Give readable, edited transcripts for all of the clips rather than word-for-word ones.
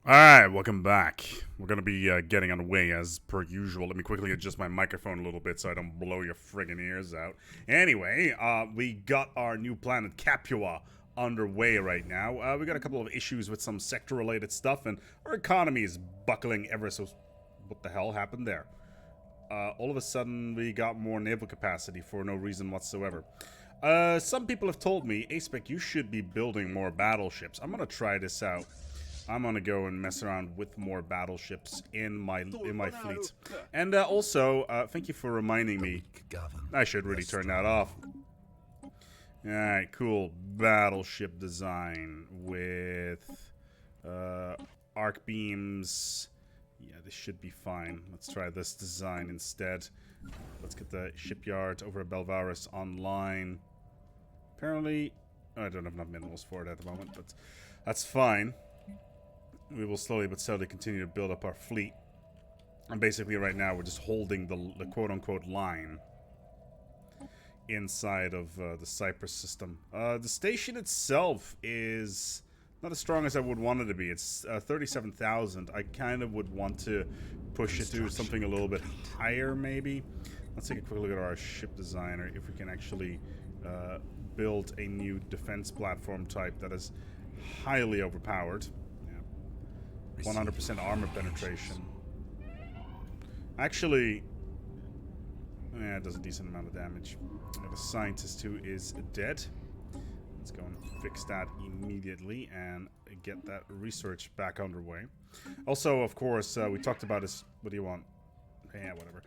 Alright, welcome back. We're gonna be getting underway as per usual. Let me quickly adjust my microphone a little bit so I don't blow your friggin' ears out. Anyway, we got our new planet Capua underway right now. We got a couple of issues with some sector-related stuff, and our economy is buckling ever so... What the hell happened there? All of a sudden, we got more naval capacity for no reason whatsoever. Some people have told me, ASpec, you should be building more battleships. I'm gonna try this out. I'm gonna go and mess around with more battleships in my fleet. And also, thank you for reminding me. I should really turn that off. Alright, cool. Battleship design with arc beams. Yeah, this should be fine. Let's try this design instead. Let's get the shipyard over at Belvaris online. Apparently, I don't have enough minerals for it at the moment, but that's fine. We will slowly but steadily continue to build up our fleet. And basically right now we're just holding the quote-unquote line inside of the Cyprus system. The station itself is not as strong as I would want it to be. It's 37,000. I kind of would want to push it to something a little bit higher, maybe. Let's take a quick look at our ship designer, if we can actually build a new defense platform type that is highly overpowered. 100% armor penetration. Actually, yeah, it does a decent amount of damage. The scientist who is dead. Let's go and fix that immediately and get that research back underway. Also, of course, we talked about this. What do you want? Yeah, whatever.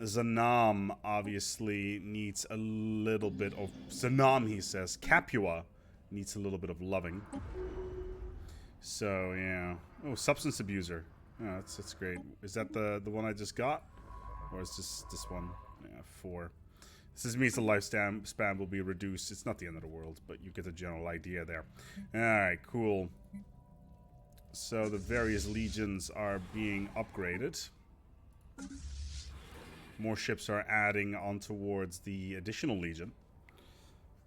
Zanam obviously needs a little bit of... Zanam, he says. Capua needs a little bit of loving. So, yeah. Oh, substance abuser. Oh, that's great. Is that the one I just got? Or is this one? Yeah, 4. This means the lifespan will be reduced. It's not the end of the world, but you get the general idea there. Alright, cool. So the various legions are being upgraded. More ships are adding on towards the additional legion.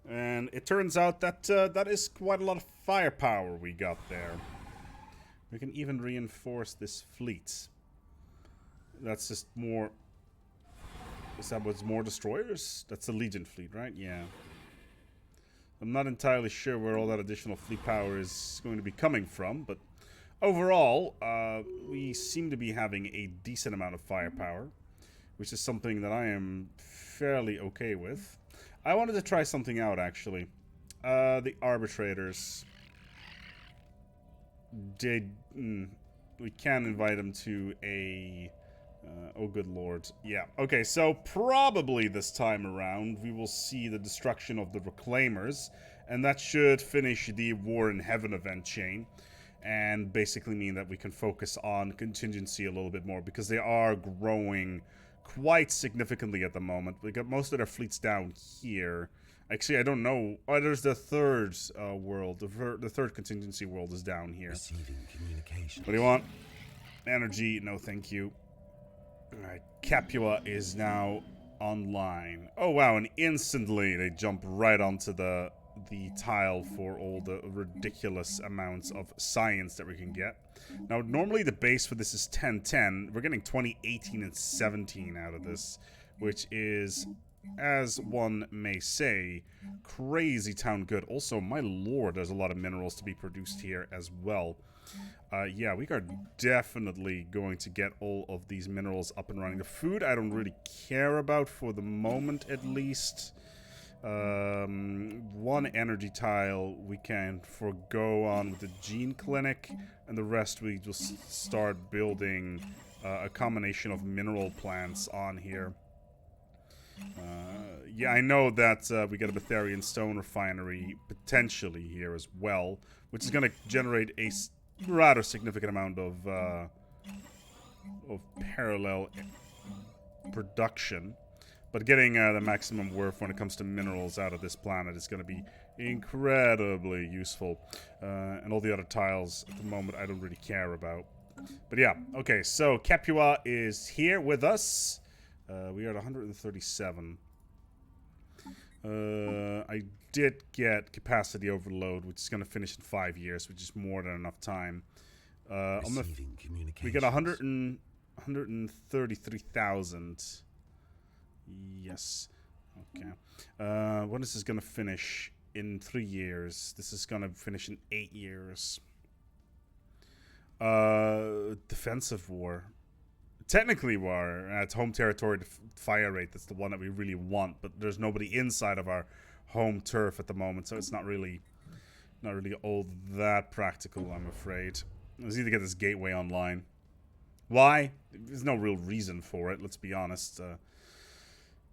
And it turns out that that is quite a lot of firepower we got there. We can even reinforce this fleet. That's just more... Is that what's more destroyers? That's the Legion fleet, right? Yeah. I'm not entirely sure where all that additional fleet power is going to be coming from, but overall, we seem to be having a decent amount of firepower, which is something that I am fairly okay with. I wanted to try something out, actually. The arbitrators. We can invite them to a... oh, good lord. Yeah. Okay, so probably this time around we will see the destruction of the Reclaimers, and that should finish the War in Heaven event chain, and basically mean that we can focus on contingency a little bit more, because they are growing quite significantly at the moment. We got most of their fleets down here. Actually, I don't know. Oh, there's the third world. The third contingency world is down here. Receiving communication. What do you want? Energy. No, thank you. Alright, Capua is now online. Oh, wow, and instantly they jump right onto the tile for all the ridiculous amounts of science that we can get. Now, normally the base for this is 1010. We're getting 20, 18, and 17 out of this, which is, as one may say, crazy town good. Also, my lord, there's a lot of minerals to be produced here as well. Yeah, we are definitely going to get all of these minerals up and running. The food I don't really care about for the moment, at least. One energy tile we can forgo on with the gene clinic, and the rest we just start building a combination of mineral plants on here. Yeah, I know that we get a Betharian stone refinery potentially here as well, which is going to generate a rather significant amount of parallel production. But getting the maximum worth when it comes to minerals out of this planet is going to be incredibly useful. And all the other tiles at the moment I don't really care about. But yeah, okay, so Capua is here with us. We are at 137. I did get capacity overload, which is going to finish in 5 years, which is more than enough time. We got 133,000. Yes. Okay. When is this gonna finish? In 3 years. This is gonna finish in 8 years. Defensive war. Technically war. It's home territory fire rate. That's the one that we really want. But there's nobody inside of our home turf at the moment, so it's not really all that practical, I'm afraid. Let's need to get this gateway online. Why? There's no real reason for it, let's be honest.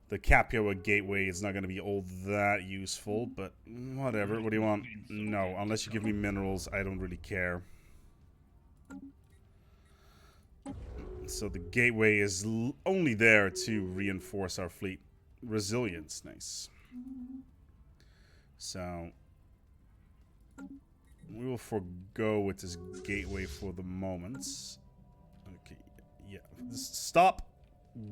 The Capua gateway is not going to be all that useful, but whatever. What do you want? No, unless you give me minerals, I don't really care. So the gateway is only there to reinforce our fleet. Resilience, nice. So we will forego with this gateway for the moment. Okay, yeah. Stop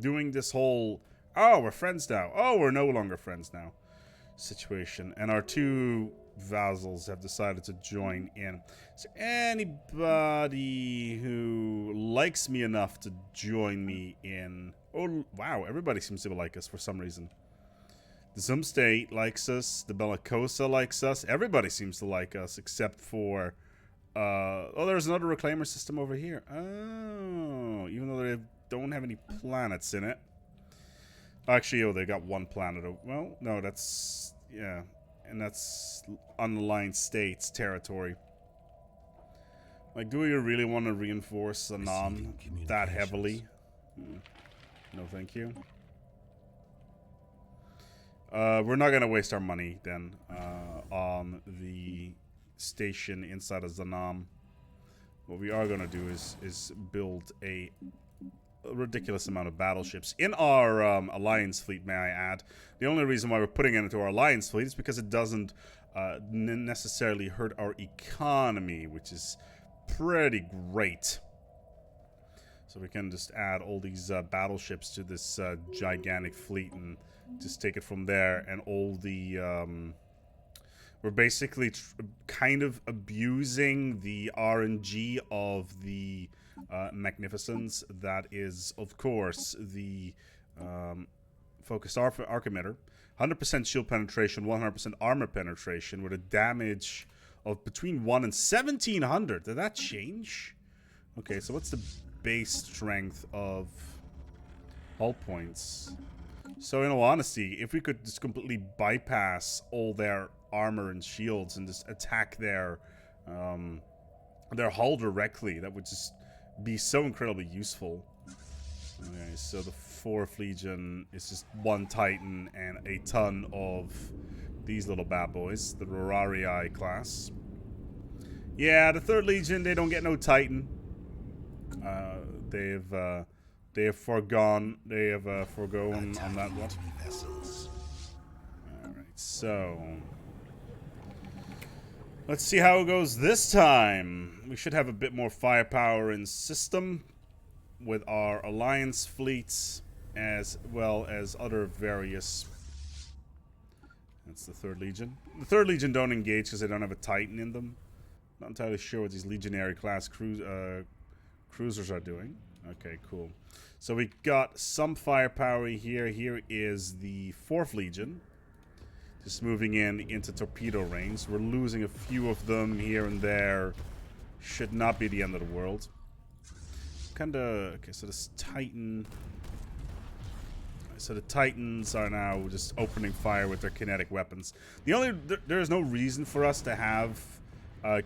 doing this whole, oh, we're friends now. Oh, we're no longer friends now situation. And our 2 vassals have decided to join in. Is there anybody who likes me enough to join me in? Oh, wow. Everybody seems to like us for some reason. The Zum State likes us. The Bellicosa likes us. Everybody seems to like us except for... oh, there's another reclaimer system over here. Oh, even though they don't have any planets in it. Actually, oh, they got 1 planet. Well, no, that's... Yeah. And that's unaligned states territory. Like, do we really want to reinforce Anan that heavily? No, thank you. We're not going to waste our money, then, on the station inside of Zanam. What we are going to do is build a ridiculous amount of battleships in our alliance fleet, may I add. The only reason why we're putting it into our alliance fleet is because it doesn't necessarily hurt our economy, which is pretty great. So we can just add all these battleships to this gigantic fleet and just take it from there. And all the we're basically kind of abusing the RNG of the magnificence. That is, of course, the focused arc emitter, 100% shield penetration, 100% armor penetration, with a damage of between 1 and 1700. Did that change? Okay, so what's the base strength of hull points? So in all honesty, if we could just completely bypass all their armor and shields and just attack their hull directly, that would just be so incredibly useful. Okay, so the 4th Legion is just 1 Titan and a ton of these little bad boys, the Rorarii class. Yeah, the 3rd Legion, they don't get no Titan. They have foregone on that one. Alright, so let's see how it goes this time. We should have a bit more firepower in system with our alliance fleets, as well as other various... That's the 3rd Legion. The 3rd Legion don't engage because they don't have a Titan in them. Not entirely sure what these Legionary class cruisers are doing. Okay, cool. So we got some firepower here. Here is the 4th Legion. Just moving into torpedo range. We're losing a few of them here and there. Should not be the end of the world. Okay, so this Titan... So the Titans are now just opening fire with their kinetic weapons. There is no reason for us to have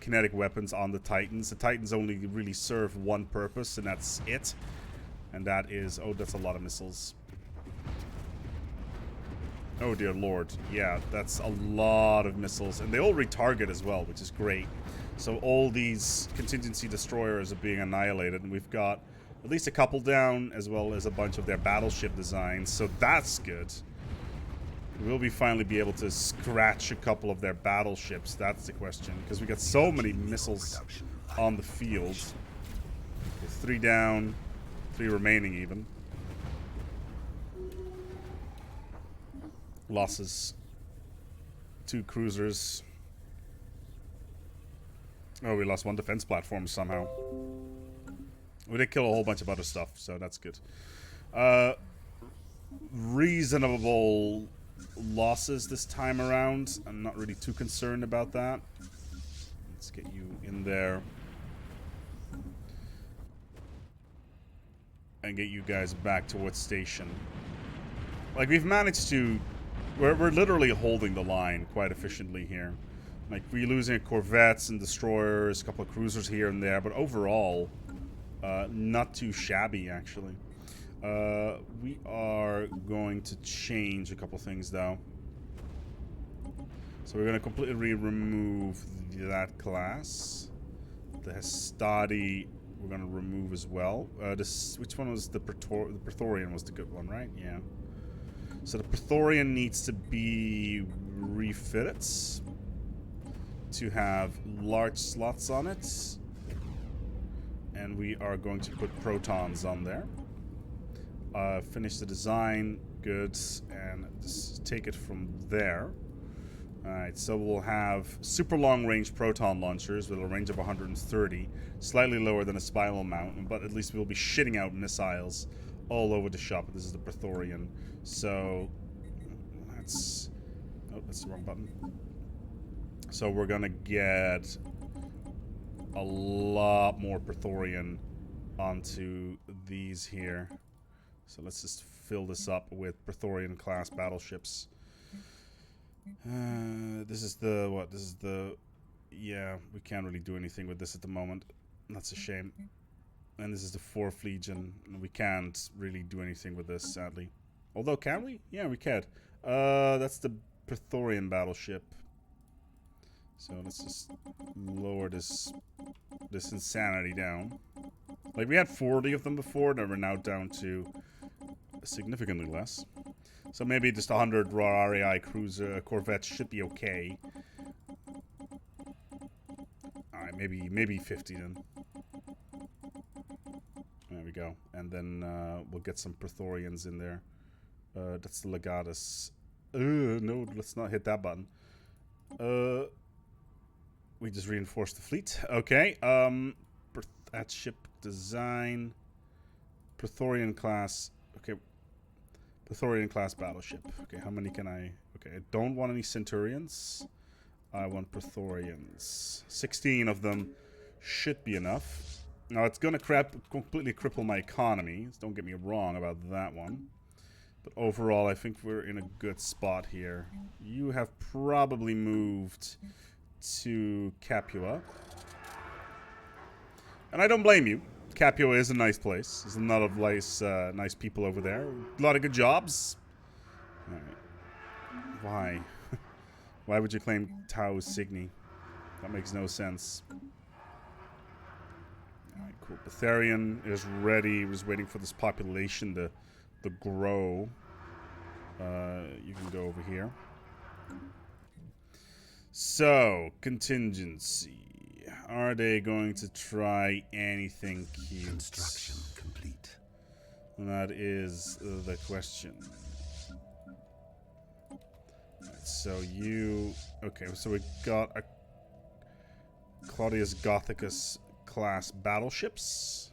kinetic weapons on the Titans. The Titans only really serve one purpose, and that's it. And that is... Oh, that's a lot of missiles. Oh, dear lord. Yeah, that's a lot of missiles. And they all retarget as well, which is great. So all these contingency destroyers are being annihilated, and we've got at least a couple down, as well as a bunch of their battleship designs. So that's good. We'll finally be able to scratch a couple of their battleships. That's the question, because we got so many missiles on the field. Okay, 3 down, 3 remaining even. Losses. 2 cruisers. Oh, we lost 1 defense platform somehow. We did kill a whole bunch of other stuff, so that's good. Reasonable losses this time around. I'm not really too concerned about that. Let's get you in there. And get you guys back towards station. Like, we've managed to... We're literally holding the line quite efficiently here. Like, we're losing corvettes and destroyers, a couple of cruisers here and there, but overall, not too shabby, actually. We are going to change a couple things, though. So we're going to completely remove that class. The Hastati, we're going to remove as well. Which one was the Praetorian was the good one, right? Yeah. So the Praetorian needs to be refitted to have large slots on it. And we are going to put protons on there. Finish the design, good, and just take it from there. Alright, so we'll have super long-range proton launchers with a range of 130, slightly lower than a spiral mount, but at least we'll be shitting out missiles all over the shop. This is the Praetorian, so that's... Oh, that's the wrong button. So we're gonna get a lot more Praetorian onto these here. So let's just fill this up with Praetorian-class battleships. This is the... what? This is the... yeah, we can't really do anything with this at the moment. That's a shame. And this is the 4th Legion. We can't really do anything with this, sadly. Although, can we? Yeah, we can. That's the Praetorian battleship. So let's just lower this insanity down. Like, we had 40 of them before, and we're now down to significantly less. So maybe just 100 raw RAI cruiser corvettes should be okay. Alright, maybe 50 then. There we go. And then we'll get some Praetorians in there. That's the Legatus. No, let's not hit that button. We just reinforced the fleet. Okay. That ship design. Praetorian class. Okay. Praetorian class battleship. Okay, how many can I... okay, I don't want any Centurions. I want Praetorians. 16 of them should be enough. Now, it's going to completely cripple my economy. Don't get me wrong about that one. But overall, I think we're in a good spot here. You have probably moved to Capua. And I don't blame you. Capua is a nice place. There's a lot of nice people over there. A lot of good jobs. Alright. Why? Why would you claim Tau Cygni? That makes no sense. Alright, cool. Betharian is ready. Was waiting for this population to grow. You can go over here. So, contingency. Are they going to try anything cute? Construction complete. That is the question. Right, so you... okay, so we got a Claudius Gothicus class battleships.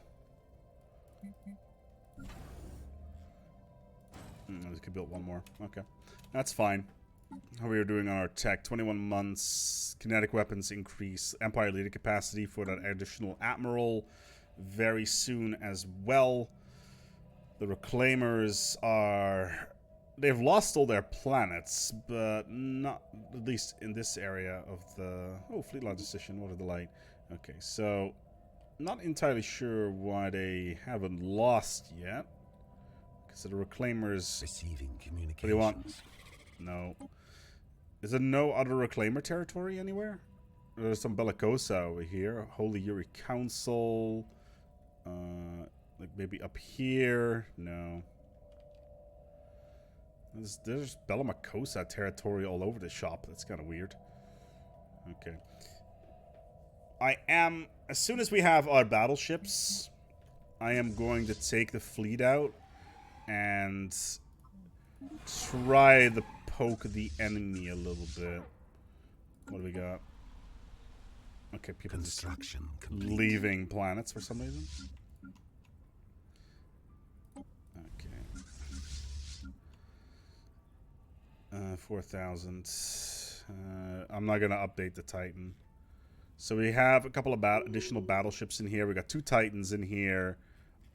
We could build one more. Okay. That's fine. How we are doing on our tech. 21 months. Kinetic weapons increase. Empire leader capacity for that additional admiral. Very soon as well. The Reclaimers are... they've lost all their planets, but not... at least in this area of the... oh, fleet logistician. What a delight. Okay, so... not entirely sure why they haven't lost yet. Because the Reclaimers... receiving communications. What do you want? No. Is there no other Reclaimer territory anywhere? There's some Bellicosa over here. Holy Yuri Council. Like maybe up here. No. There's Bellicosa territory all over the shop. That's kind of weird. Okay. As soon as we have our battleships, I am going to take the fleet out and try to poke the enemy a little bit. What do we got? Okay, people just Construction complete. leaving planets for some reason. 4,000. I'm not going to update the Titan. So we have a couple of additional battleships in here. We got 2 Titans in here.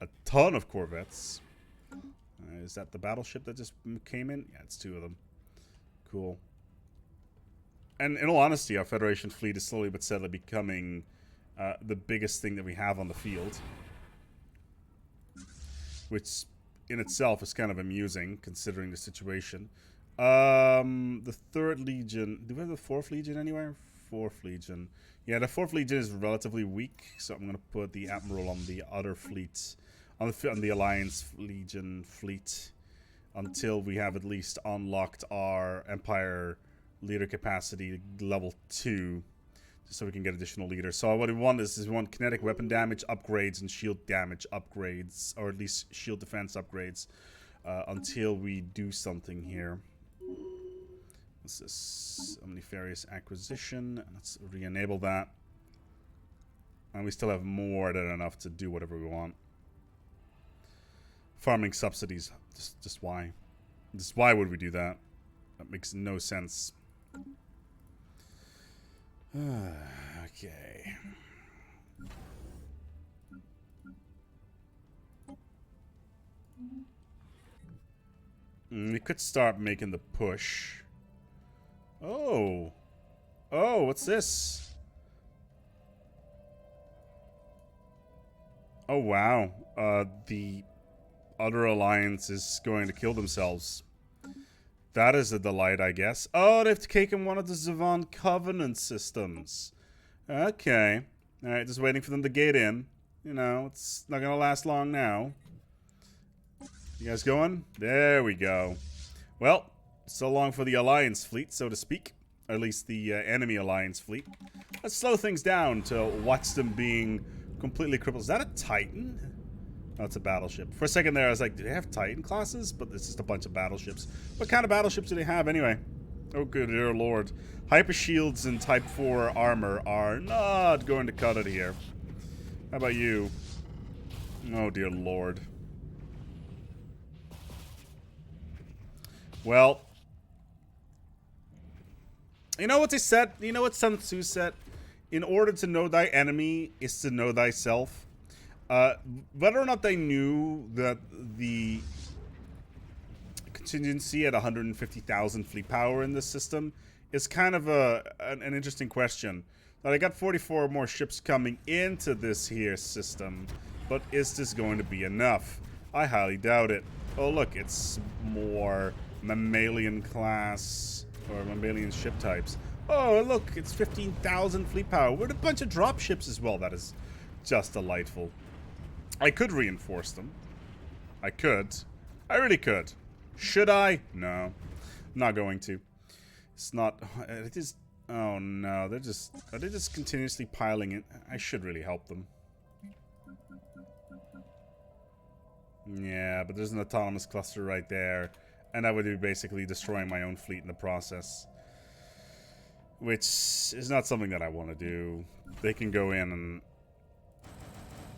A ton of Corvettes. Is that the battleship that just came in? Yeah, it's 2 of them. Cool. And in all honesty, our Federation fleet is slowly but steadily becoming the biggest thing that we have on the field. Which in itself is kind of amusing, considering the situation. The 3rd Legion... Do we have the 4th Legion anywhere? 4th Legion. Yeah, the 4th Legion is relatively weak, so I'm going to put the Admiral on the other fleet. On the Alliance Legion fleet. Until we have at least unlocked our Empire leader capacity level 2. Just so we can get additional leaders. So what we want is we want kinetic weapon damage upgrades and shield damage upgrades. Or at least shield defense upgrades. Until we do something here. What's this? Omnifarious acquisition. Let's re-enable that. And we still have more than enough to do whatever we want. Farming subsidies. Just why? Just why would we do that? That makes no sense. Okay. We could start making the push. Oh. Oh, what's this? Oh, wow. The other alliance is going to kill themselves. That is a delight, I guess. Oh, they've taken one of the Zavon Covenant systems. Okay. Alright, just waiting for them to gate in. You know, it's not gonna last long now. You guys going? There we go. Well, so long for the Alliance fleet, so to speak. Or at least the enemy Alliance fleet. Let's slow things down to watch them being completely crippled. Is that a Titan? Oh, it's a battleship. For a second there, I was like, do they have Titan classes? But it's just a bunch of battleships. What kind of battleships do they have anyway? Oh, good dear lord. Hyper shields and Type 4 armor are not going to cut it here. How about you? Oh, dear lord. Well, you know what they said? You know what Sun Tzu said? In order to know thy enemy is to know thyself. Whether or not they knew that the contingency at 150,000 fleet power in this system is kind of an interesting question. Now, I got 44 more ships coming into this here system, but is this going to be enough? I highly doubt it. Oh, look, it's more mammalian class or mammalian ship types. Oh, look, it's 15,000 fleet power with a bunch of drop ships as well. That is just delightful. I could reinforce them. I could. I really could. Should I? No. I'm not going to. It's not... It is... Oh, no. They're just continuously piling in. I should really help them. Yeah, but there's an autonomous cluster right there. And I would be basically destroying my own fleet in the process. Which is not something that I want to do. They can go in and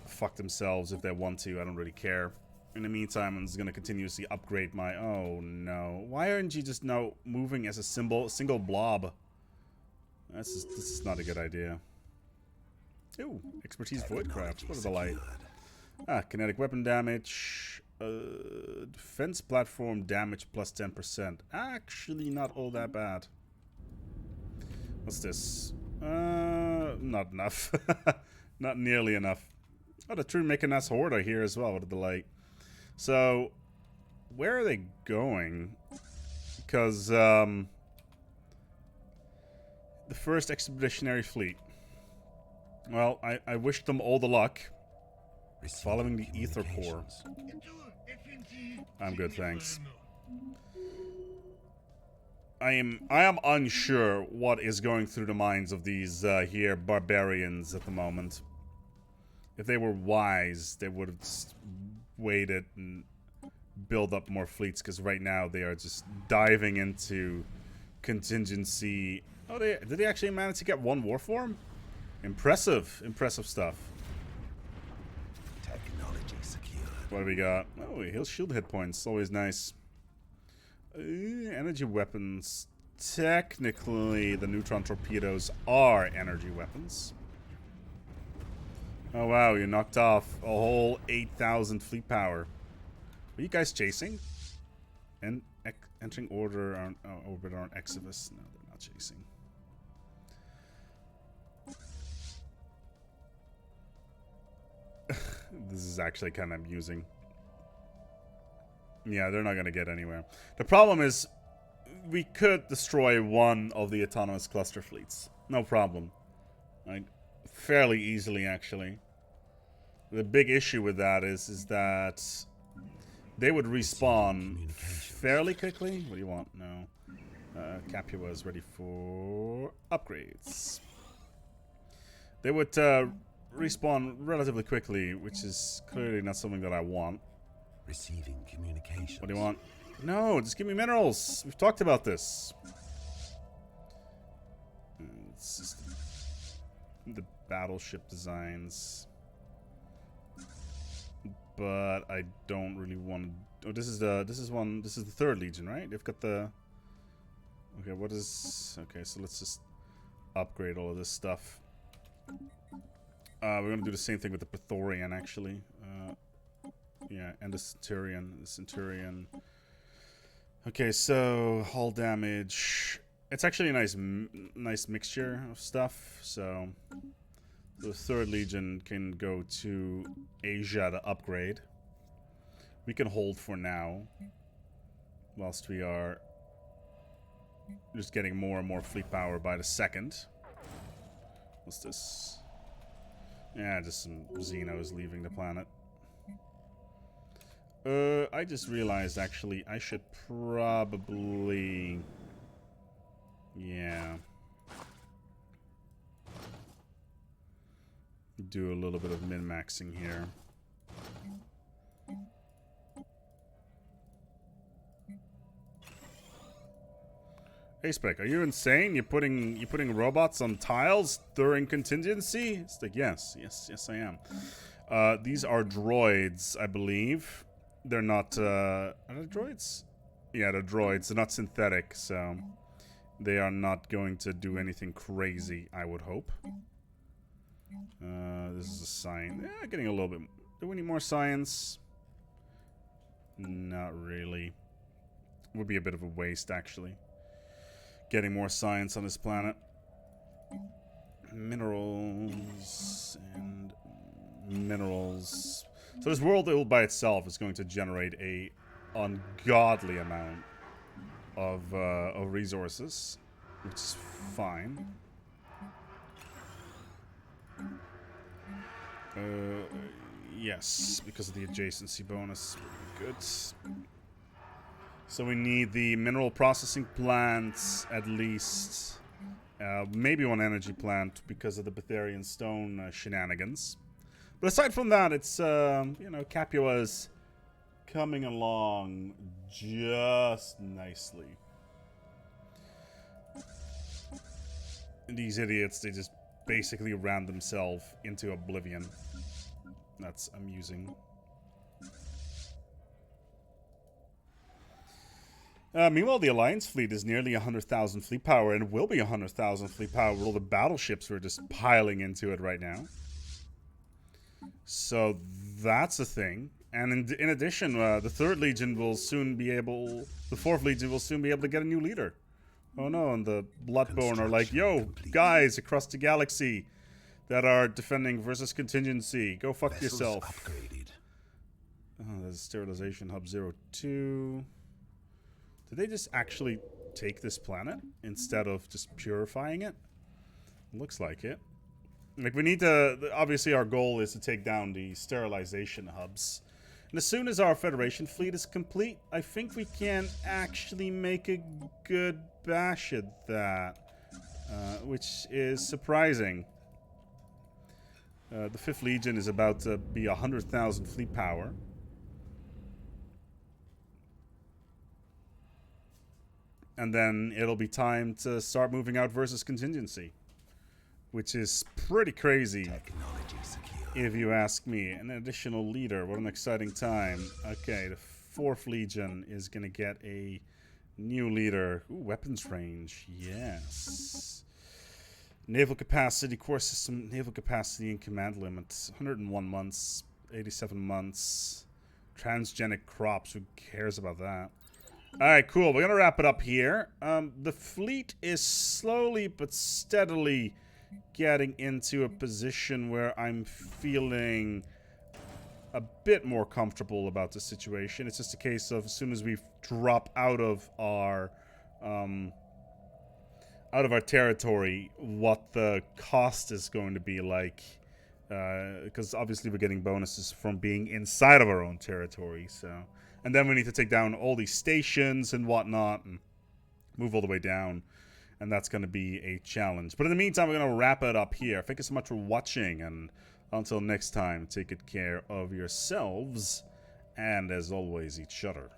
fuck themselves if they want to. I don't really care. In the meantime, I'm just going to continuously upgrade my... Oh, no. Why aren't you just now moving as a single blob? This is not a good idea. Ooh, expertise voidcraft. What a delight. Ah, kinetic weapon damage. Defense platform damage plus 10%. Actually, not all that bad. What's this? Not enough. Not nearly enough. Oh, the true Mechanized Horde are here as well. What a delight. So, where are they going? Because, the first expeditionary fleet. Well, I wish them all the luck. Following the Ether Core. I'm good, thanks. I am unsure what is going through the minds of these here barbarians at the moment. If they were wise, they would have just waited and build up more fleets, because right now they are just diving into contingency. Oh, did they actually manage to get one warform? Impressive. Impressive stuff. Technology secured. What do we got? Oh, he heals shield hit points. Always nice. Energy weapons. Technically, the neutron torpedoes are energy weapons. Oh wow, you knocked off a whole 8,000 fleet power. Are you guys chasing? And entering order on orbit on Exodus? No, they're not chasing. This is actually kind of amusing. Yeah, they're not going to get anywhere. The problem is, we could destroy one of the autonomous cluster fleets. No problem. Like, fairly easily, actually. The big issue with that is that they would respawn fairly quickly. What do you want? No. Capua is ready for upgrades. They would respawn relatively quickly, which is clearly not something that I want. Receiving communications. What do you want? No, just give me minerals. We've talked about this. It's just the battleship designs. But I don't really want to. Oh, this is the third Legion, right? They've got the. Okay, what is? Okay, so let's just upgrade all of this stuff. We're gonna do the same thing with the Praetorian, actually. Yeah, and the Centurion. Okay, so hull damage. It's actually a nice mixture of stuff. So the third Legion can go to Asia to upgrade. We can hold for now, whilst we are just getting more and more fleet power by the second. What's this? Yeah, just some Xenos leaving the planet. I just realized, actually, I should probably... Yeah. Do a little bit of min-maxing here. ASpec, are you insane? You're putting robots on tiles during contingency? It's like, yes, I am. These are droids, I believe. They're not, are they droids? Yeah, they're droids. They're not synthetic, so they are not going to do anything crazy, I would hope. This is a sign. Yeah, getting a little bit. Do we need more science? Not really. Would be a bit of a waste, actually. Getting more science on this planet. Minerals and minerals. So this world by itself is going to generate a ungodly amount of resources, which is fine. Yes, because of the adjacency bonus. Really good. So we need the mineral processing plants, at least. Maybe one energy plant because of the Betharian stone shenanigans. But aside from that, it's, you know, Capua is coming along just nicely. And these idiots, they just basically ran themselves into oblivion. That's amusing. Meanwhile, the Alliance fleet is nearly 100,000 fleet power, and will be 100,000 fleet power with all the battleships who are just piling into it right now. So that's a thing. And in addition, the Third Legion will soon be able... The Fourth Legion will soon be able to get a new leader. Oh no, and the Bloodborne are like, yo, guys across the galaxy that are defending versus contingency, go fuck yourself. Upgraded. Oh, there's sterilization hub 02. Did they just actually take this planet instead of just purifying it? Looks like it. Like, we need to... Obviously, our goal is to take down the sterilization hubs. And as soon as our Federation fleet is complete, I think we can actually make a good bash at that. Which is surprising. The 5th Legion is about to be 100,000 fleet power. And then it'll be time to start moving out versus contingency. Which is pretty crazy, if you ask me. An additional leader, what an exciting time. Okay, the 4th Legion is going to get a New leader. Ooh, weapons range. Yes. Naval capacity, core system, naval capacity and command limit. 101 months, 87 months. Transgenic crops, who cares about that? Alright, cool. We're gonna wrap it up here. The fleet is slowly but steadily getting into a position where I'm feeling a bit more comfortable about the situation. It's just a case of as soon as we drop out of our territory, what the cost is going to be like, because obviously we're getting bonuses from being inside of our own territory. So, and then we need to take down all these stations and whatnot and move all the way down, and that's going to be a challenge. But in the meantime, we're going to wrap it up here. Thank you so much for watching, and until next time, take good care of yourselves, and as always, each other.